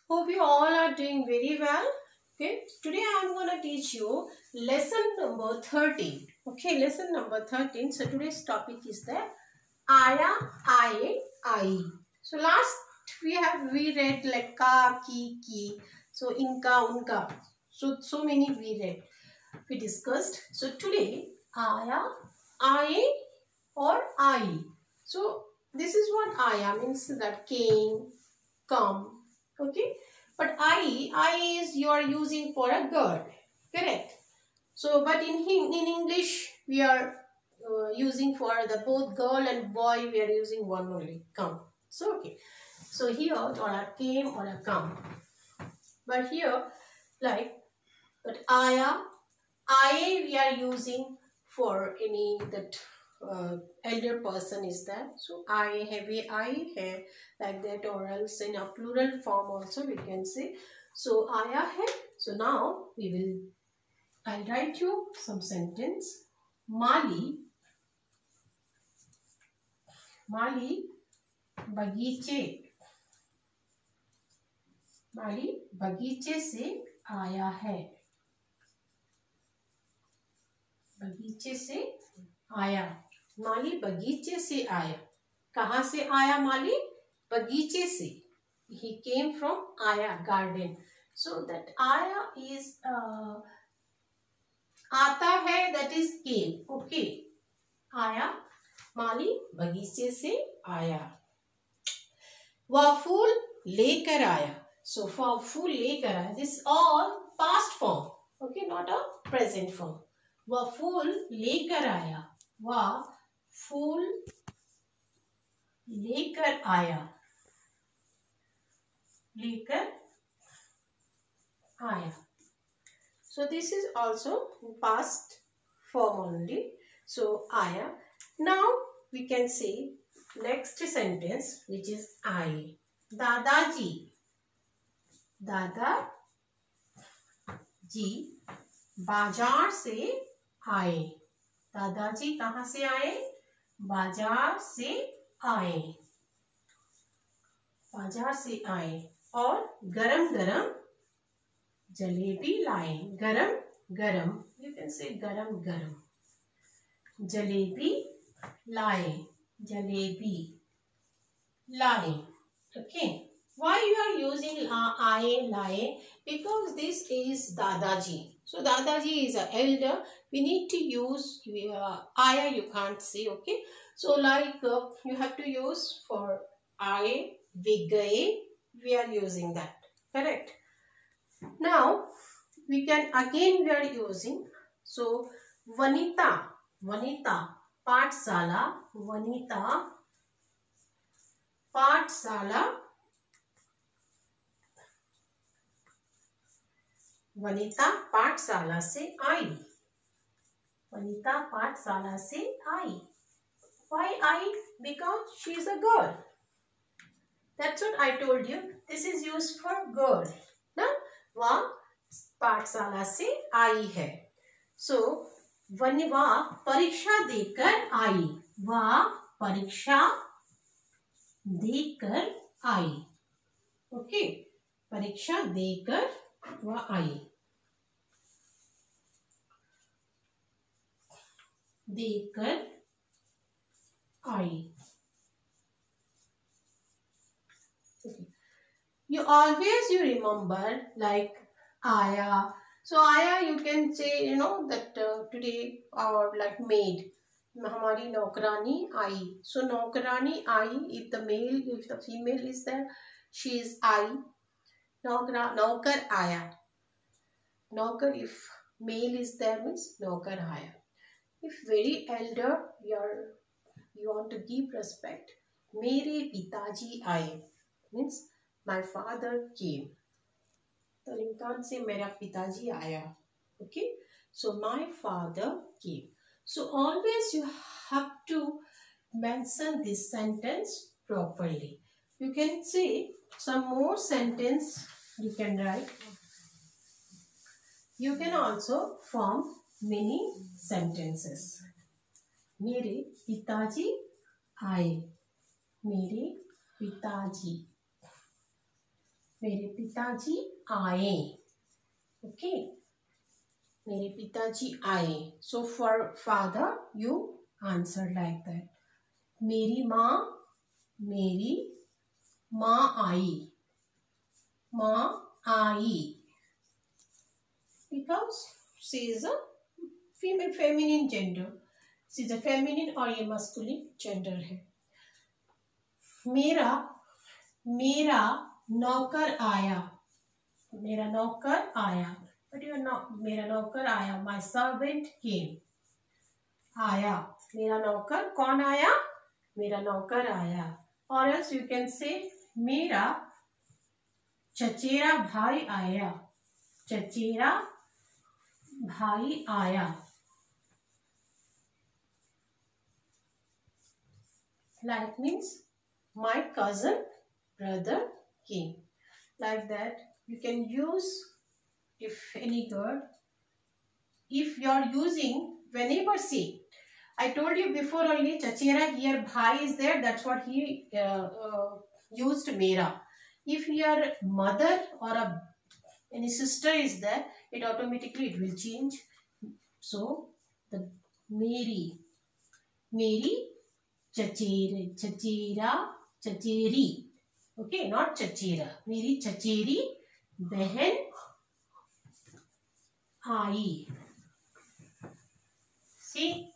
Hope you all are doing very well. Okay, today I am going to teach you lesson number 13. Okay, lesson number 13. So today's topic is the Aya, I. So last we read like ka, ki. So inka, unka. So many we discussed. So today Aya, I or I. So this is what Aya means, that came, come. Okay, but I is you are using for a girl, correct? So but in English we are using for the both girl and boy, we are using one only, come. So okay, so here or a came or a come, but here like, but I we are using for any that elder person is there. So I have a I have like that, or else in a plural form also we can say. So Aya hai. So now I'll write you some sentence. Mali बगीचे से आया है. बगीचे से आया. माली बगीचे से आया. कहाँ से आया माली? बगीचे से. He came from Aya garden. So that Aya is आता है, that is came. Okay. आया. माली बगीचे से आया. वह फूल लेकर आया. So for फूल लेकर आया, this all past form. Okay, not a present form. वह फूल लेकर आया. वह फूल लेकर आया. लेकर आया. So this is also past form only. So आया. Now we can say next sentence, which is I. दादाजी बाजार से आए. दादाजी कहाँ से आए? बाजार से आए. बाजार से आए और गरम गरम जलेबी लाए. गरम गरम, you can say गरम गरम. जलेबी लाए. जलेबी लाए. Okay. Why you are using I, laye? Because this is Dadaji. So Dadaji is an elder. We need to use Aya. You can't say. Okay. So like you have to use for I, Vigaye. We are using that. Correct. Now we can again we are using. So Vanita. Pathsala. Vanita. Pathsala. Vanita पाठशाला से आई. वनिता पाठशाला से आई. Why I? Because she is a girl. That's what I told you. This is used for girl. ना? वह पाठशाला से आई है. So वह परीक्षा देकर आई. वह परीक्षा देकर आई. Okay. परीक्षा देकर वह आई. देकर आई. You always you remember like Aya. So Aya you can say that today or like maid. हमारी नौकरानी आई. So नौकरानी आई, if the male, if the female is there, she is I. नौकर आया. नौकर if male is there means नौकर आया. If very elder you want to give respect, मेरे पिताजी आए means my father came. तो you can't say मेरा पिताजी आया. Okay, so my father came. So always you have to mention this sentence properly. You can say some more sentence you can write. You can also form many sentences. मेरे पिताजी आए. मेरे पिताजी. मेरे पिताजी आए. Okay, मेरे पिताजी आए. So for father you answer like that. मेरी माँ आई. माँ आई. Because she is a female feminine gender. She is a feminine और ये masculine gender है. मेरा नौकर आया. मेरा नौकर आया. But you know, मेरा नौकर आया. My servant came. आया. मेरा नौकर कौन आया? मेरा नौकर आया. Or else you can say मेरा चचेरा भाई आया. चचेरा भाई आया. Like means my cousin brother came. Like that you can use if any word. If you are using whenever say, I told you before only chachera, here bhai is there, that's what he used mera. If your mother or any sister is there, it automatically it will change. So the meri chachera chacheri. Okay, not chachera. मेरी चचेरी बहन आई. See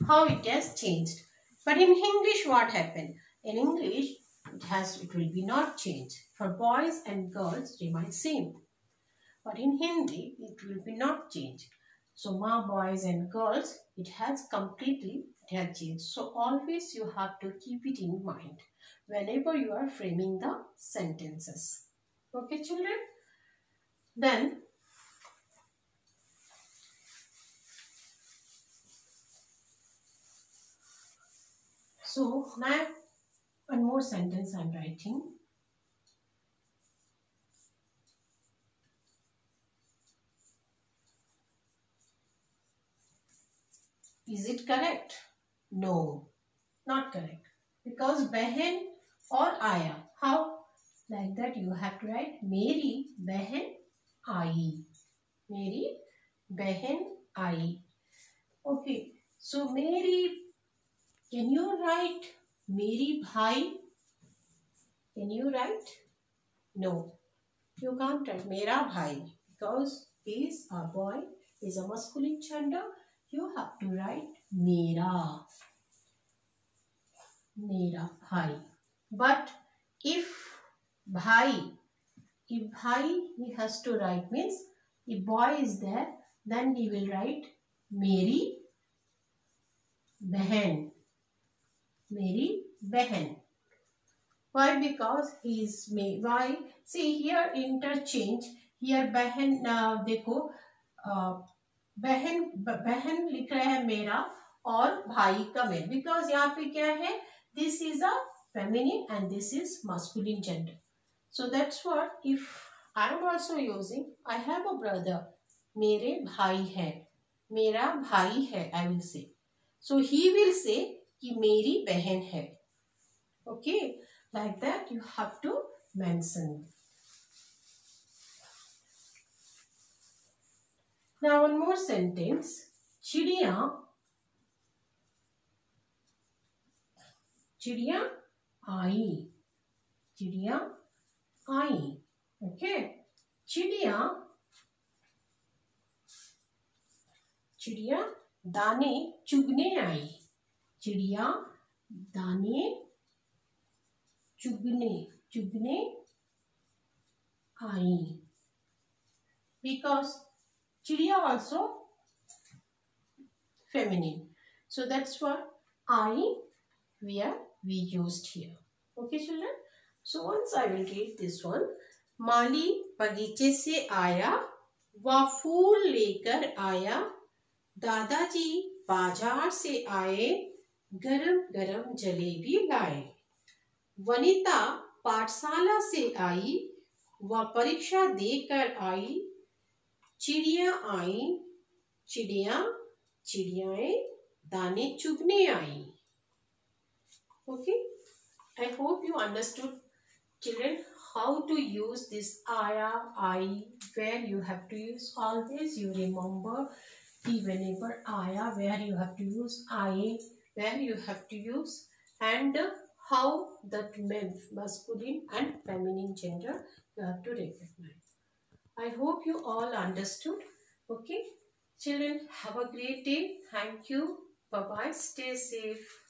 how it has changed. But in English what happened? In English it will be not changed. For boys and girls remain same. But in Hindi it will be not changed. So ma boys and girls it has changed. So always you have to keep it in mind whenever you are framing the sentences. Okay children? Then so now one more sentence I am writing. Is it correct? No, not correct. Because बहन और आया. How? Like that you have to write मेरी बहन आई. मेरी बहन आई. Okay. So मेरी, can you write मेरी भाई? Can you write? No. You can't write मेरा भाई because he is a boy, is a masculine gender. You have to write मेरा भाई. But if भाई he has to write means if boy is there then he will write मेरी बहन. Why? Because he is me. Why? See here interchange. Here बहन देखो बहन लिख रहा है मेरा और भाई का मेरा. Because यहाँ पे क्या है? This is a feminine and this is masculine gender. So that's what if I am also using, I have a brother. मेरे भाई है. मेरा भाई है I will say. So he will say कि मेरी बहन है. Okay, like that you have to mention. Now one more sentence. चिड़िया आई. Okay. चिड़िया दाने चुगने आई. चिड़िया दाने चुगने आई. Because चिड़िया also feminine. So that's what we used here. Okay children. So once I will read this one. माली बगीचे से आया, वह फूल लेकर आया. दादाजी बाजार से आए, गरम गरम जलेबी लाए. वनिता पाठशाला से आई, वह परीक्षा देकर आई. चिड़िया आई, चिड़ियाएं दाने चुगने आई. Okay, I hope you understood children how to use this aya, I, where you have to use all this. You remember the whenever aya, where you have to use I, where you have to use, and how that masculine and feminine gender you have to recognize. I hope you all understood. Okay, children, have a great day. Thank you. Bye bye. Stay safe.